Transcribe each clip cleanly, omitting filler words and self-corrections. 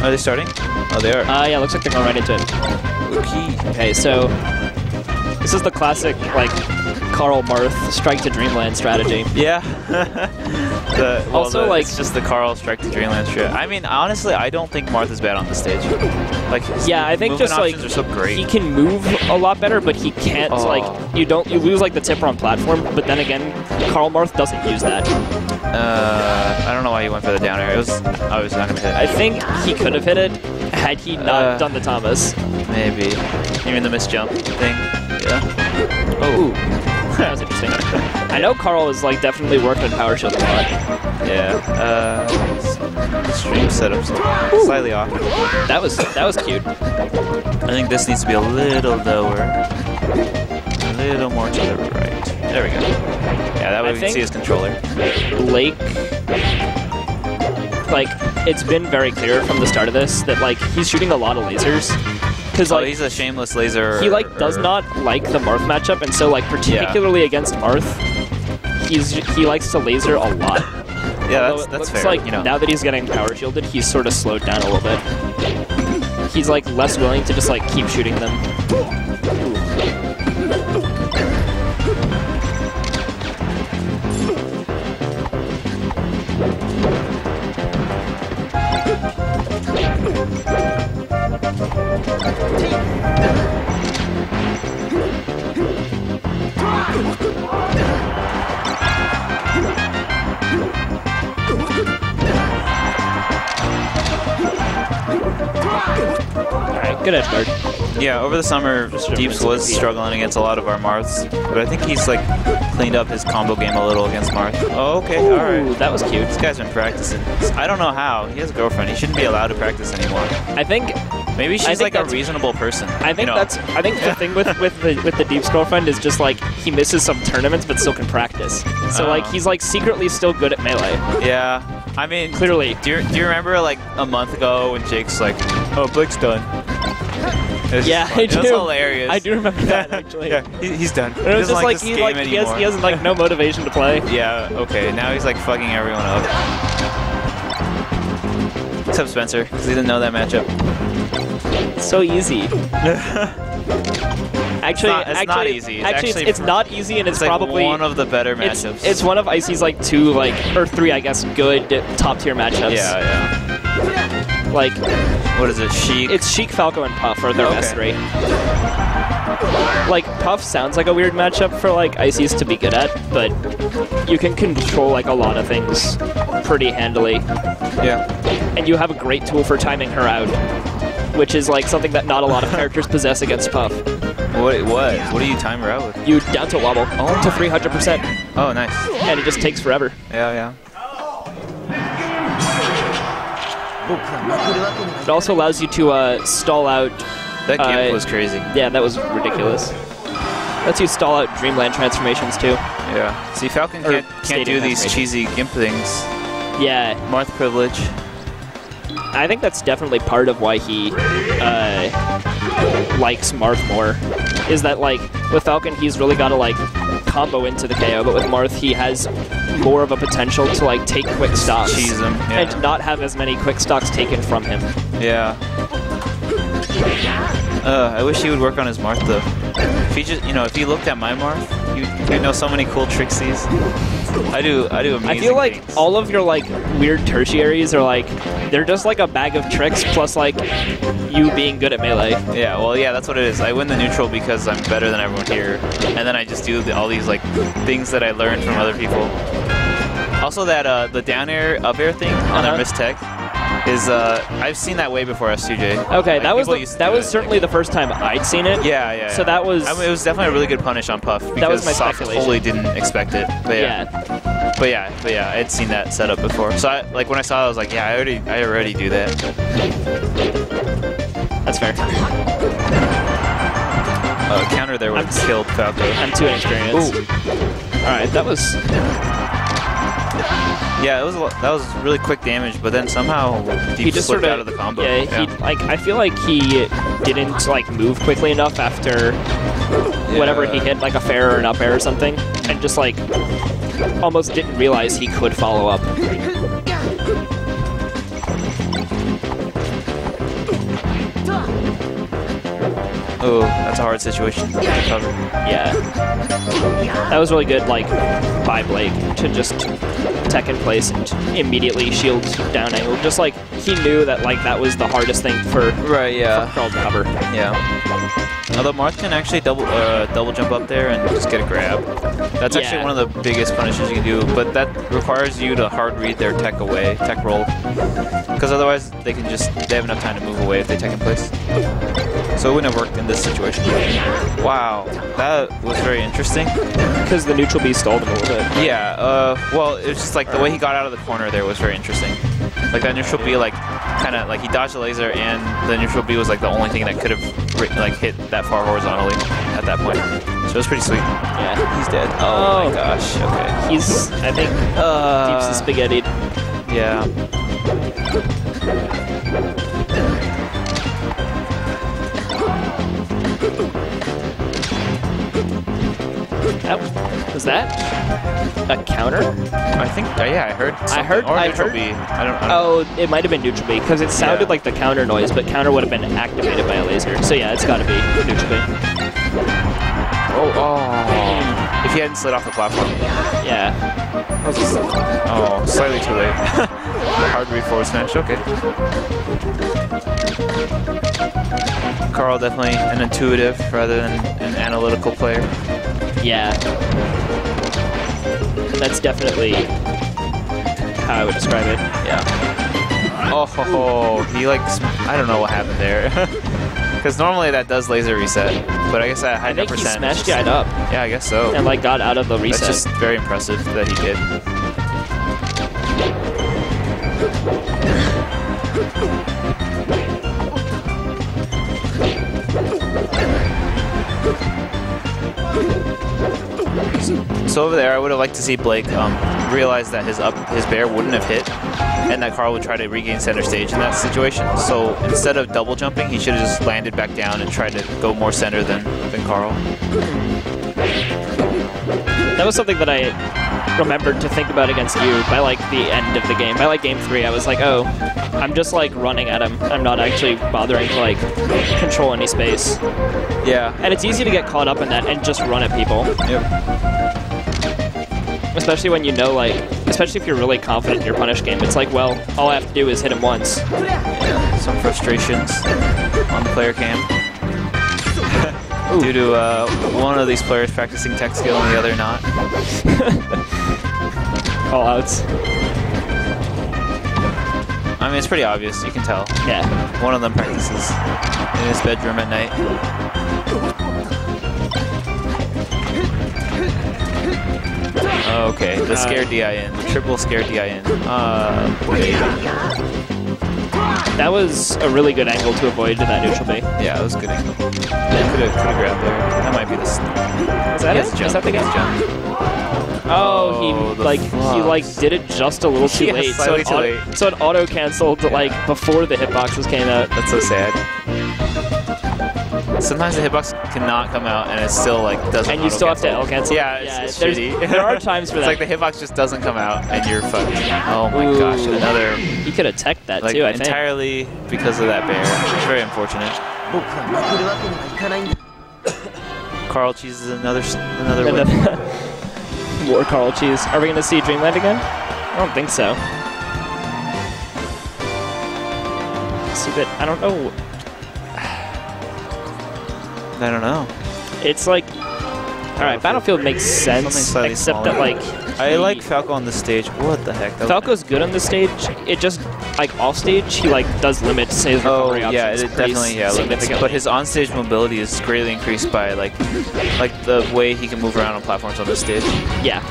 Are they starting? Oh, they are. Yeah, looks like they're going right into it. Okay, so this is the classic, like, Carl Marth strike to Dreamland strategy. Yeah. It's just the Carl strike to Dreamland strategy. I mean, honestly, I don't think Marth is bad on the stage. Like, yeah, I think just like are so great. He can move a lot better, but he can't like you lose like the tipper on platform. But then again, Carl Marth doesn't use that. I don't know why he went for the down air. I was not gonna hit it. I think he could have hit it had he not done the Thomas. Maybe. You mean the missed jump thing? Yeah. Oh. That was interesting. I know Carl is like definitely working on power shield a lot. Yeah. Stream setups slightly off. That was cute. I think this needs to be a little lower. A little more to the right. There we go. Yeah, that way we can see his controller. Blake, like, it's been very clear from the start of this that like he's shooting a lot of lasers. Because like he's a shameless laser. He like does not like the Marth matchup, and so like particularly against Marth, he likes to laser a lot. Yeah, that's fair. Like now that he's getting power shielded, he's sort of slowed down a little bit. He's like less willing to just like keep shooting them. Alright, good edge guard. Yeah, over the summer, Deeps was struggling against a lot of our Marths, but I think he's like cleaned up his combo game a little against Marth. Oh, okay, alright. That was cute. This guy's been practicing. I don't know how. He has a girlfriend. He shouldn't be allowed to practice anymore. I think maybe she's like a reasonable person. I think I think the thing with the Deep's girlfriend is just like he misses some tournaments but still can practice. So like he's like secretly still good at Melee. Yeah. I mean, clearly. Do you remember like a month ago when Jake's like, "Oh, Blake's done." Yeah, I do. That's hilarious. I do remember that actually. Yeah, he's done. It was just like he has like no motivation to play. Yeah. Okay. Now he's like fucking everyone up. Except Spencer, because he didn't know that matchup. It's so easy. Actually, it's not easy. It's not easy, and it's like probably one of the better matchups. It's one of Icy's like two, or three, I guess, good top tier matchups. Yeah. Like, what is it? Sheik. It's Sheik, Falco, and Puff are their best three. Like Puff sounds like a weird matchup for like Icy's to be good at, but you can control like a lot of things pretty handily. Yeah. And you have a great tool for timing her out, which is like something that not a lot of characters possess against Puff. What do you time her out with? You down to wobble to 300%. Oh, nice. And it just takes forever. Yeah. It also allows you to stall out. That gimp was crazy. Yeah, that was ridiculous. Lets you stall out Dreamland transformations too. Yeah. See, Falcon can't do these cheesy gimp things. Yeah. Marth privilege. I think that's definitely part of why he likes Marth more. Is that like with Falcon he's really got to like combo into the KO, but with Marth he has more of a potential to like take quick stocks. Cheese him, yeah. And not have as many quick stocks taken from him. Yeah. I wish he would work on his Marth though. If he just, if he looked at my Marth, you'd know so many cool tricksies. I do amazing I feel like things. all of your like weird tertiaries are like they're just like a bag of tricks plus like you being good at Melee. Yeah, well, yeah, that's what it is. I win the neutral because I'm better than everyone here, and then I just do all these like things that I learned from other people. Also, that the down air up air thing on their mistech is I've seen that way before S2J. Okay, like, that was certainly the first time I'd seen it. Yeah. So that was. I mean, it was definitely a really good punish on Puff because that was my Soft speculation. totally didn't expect it. But yeah, I had seen that setup before. So like when I saw it, I was like, yeah, I already do that. That's fair. Counter there would have killed Falco. I'm too inexperienced. All right, that was. Yeah, that was really quick damage, but then somehow he just slipped out of the combo. Yeah, I feel like he didn't like move quickly enough after whatever he hit, like a fair or an up air or something, and just like almost didn't realize he could follow up. Oh, that's a hard situation to cover. Yeah. That was really good, like, by Blake to just tech in place and immediately shield down angle. Just like, he knew that, like, that was the hardest thing for Carl to cover. Yeah. Although Marth can actually double jump up there and just get a grab. That's actually one of the biggest punishes you can do, but that requires you to hard read their tech away, tech roll. Because otherwise they have enough time to move away if they tech in place. So it wouldn't have worked in this situation. Wow, that was very interesting. Because the neutral B stalled him a little bit. Yeah, well, it was just like the way he got out of the corner there was very interesting. Like that neutral B, like, kind of, like he dodged the laser and the neutral B was like the only thing that could have like hit that far horizontally at that point. So it was pretty sweet. Yeah. He's dead. Oh my gosh, okay. He's, I think, deep spaghettied. Yeah. Was that a counter? I think, yeah, I heard something. Or neutral B. I don't Oh, it might have been neutral B, because it sounded like the counter noise, but counter would have been activated by a laser. So yeah, it's got to be neutral B. Oh. If he hadn't slid off the platform. Yeah. Oh, slightly too late. Hard read forward smash, okay. Carl definitely an intuitive rather than an analytical player. Yeah. That's definitely how I would describe it. Yeah. Oh, he like, I don't know what happened there. Because normally that does laser reset, but I guess that high I think percent. he smashed it up. Yeah, I guess so. And like got out of the reset. That's just very impressive that he did. So over there, I would have liked to see Blake realize that his bair wouldn't have hit, and that Carl would try to regain center stage in that situation. So instead of double jumping, he should have just landed back down and tried to go more center than Carl. That was something that I remembered to think about against you by like the end of the game. By like game 3, I was like, oh, I'm just like running at him. I'm not actually bothering to like control any space. Yeah. And it's easy to get caught up in that and just run at people. Yep. Especially when you know, like, especially if you're really confident in your punish game. It's like, well, all I have to do is hit him once. Yeah. Some frustrations on the player cam. Due to one of these players practicing tech skill and the other not. Call outs. I mean, it's pretty obvious. You can tell. Yeah. One of them practices in his bedroom at night. Okay, the scare DIN. The triple scare DIN. That was a really good angle to avoid that neutral B. Yeah, it was a good angle. Could have grabbed there. That might be the... Is that it? Is that the game? Oh, he did it just a little too late. So it auto canceled like before the hitboxes came out. That's so sad. Sometimes the hitbox cannot come out and it still like doesn't. And you still have to L cancel. Yeah, it's shitty. There are times for that. It's like the hitbox just doesn't come out and you're fucked. Oh my gosh, another. He could have teched that like, too. I think entirely because of that bair. It's very unfortunate. Carl cheeses another win. More Carl cheese. Are we going to see Dreamland again? I don't think so. See, but I don't know. I don't know. It's like, all right, Battlefield makes sense, except that like I like Falco on the stage. What the heck? Falco's good on the stage. It just like off stage, he like does limit his recovery options. Yeah, it definitely limits. But his on-stage mobility is greatly increased by like the way he can move around on platforms on this stage. Yeah,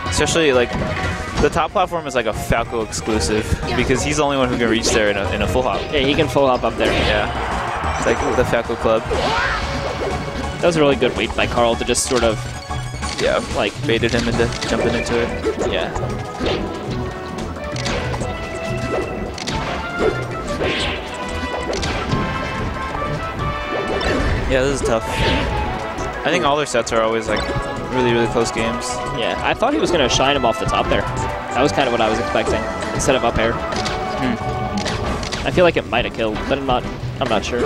especially like the top platform is like a Falco exclusive because he's the only one who can reach there in a full hop. Yeah, he can full hop up there. Yeah, it's like the Falco club. That was a really good wait by Carl to just sort of, like baited him into jumping into it. Yeah. Yeah, this is tough. I think all their sets are always like really, really close games. Yeah, I thought he was going to shine him off the top there. That was kind of what I was expecting, instead of up air. I feel like it might have killed, but I'm not sure.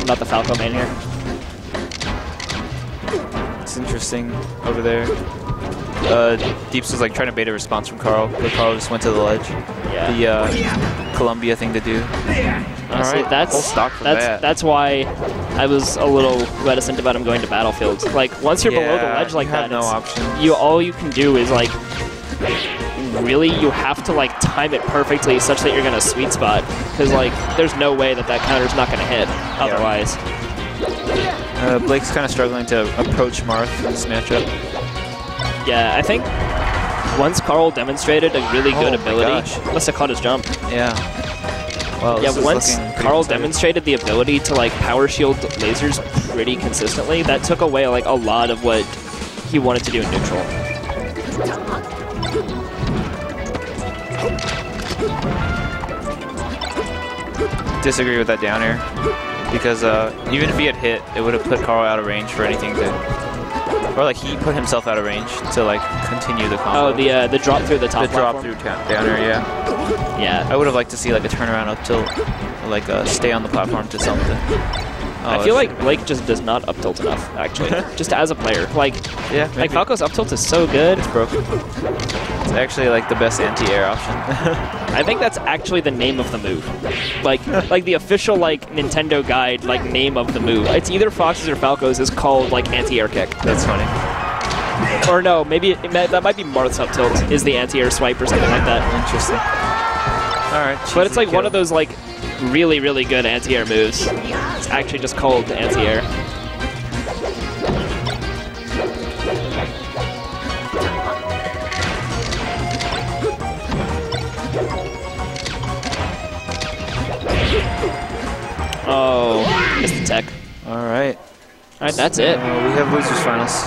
I'm about the Falco main here. It's interesting over there. Deeps was like trying to bait a response from Carl, but Carl just went to the ledge. Yeah. The Columbia thing to do. Honestly, that's why I was a little reticent about him going to Battlefield. Like once you're below the ledge like that, no option. All you can do is like really you have to like time it perfectly such that you're gonna sweet spot because like there's no way that counter's not gonna hit otherwise. Blake's kind of struggling to approach Marth in this matchup. Yeah, I think once Carl demonstrated a really good ability, must have caught his jump. Yeah. Well, yeah, once Carl demonstrated the ability to like power shield lasers pretty consistently, that took away like a lot of what he wanted to do in neutral. Disagree with that down air because even if he had hit, it would have put Carl out of range for anything to. Or like he put himself out of range to like continue the combo. Oh, the drop through the top platform? The drop through down air, yeah. Yeah. I would have liked to see like a turnaround up tilt, like stay on the platform to something. I feel like Blake just does not up tilt enough, actually. Just as a player. Like, yeah, like Falco's up tilt is so good. It's broken. It's actually like the best anti-air option. I think that's actually the name of the move. Like the official like Nintendo guide like name of the move. It's either Fox's or Falco's is called like anti-air kick. That's funny. Or no, maybe that might be Marth's up tilt is the anti-air swipe or something like that. Interesting. All right. But it's like one of those like really, really good anti-air moves. It's actually just called anti-air. Oh, missed the tech. All right. All right, that's it. We have losers finals.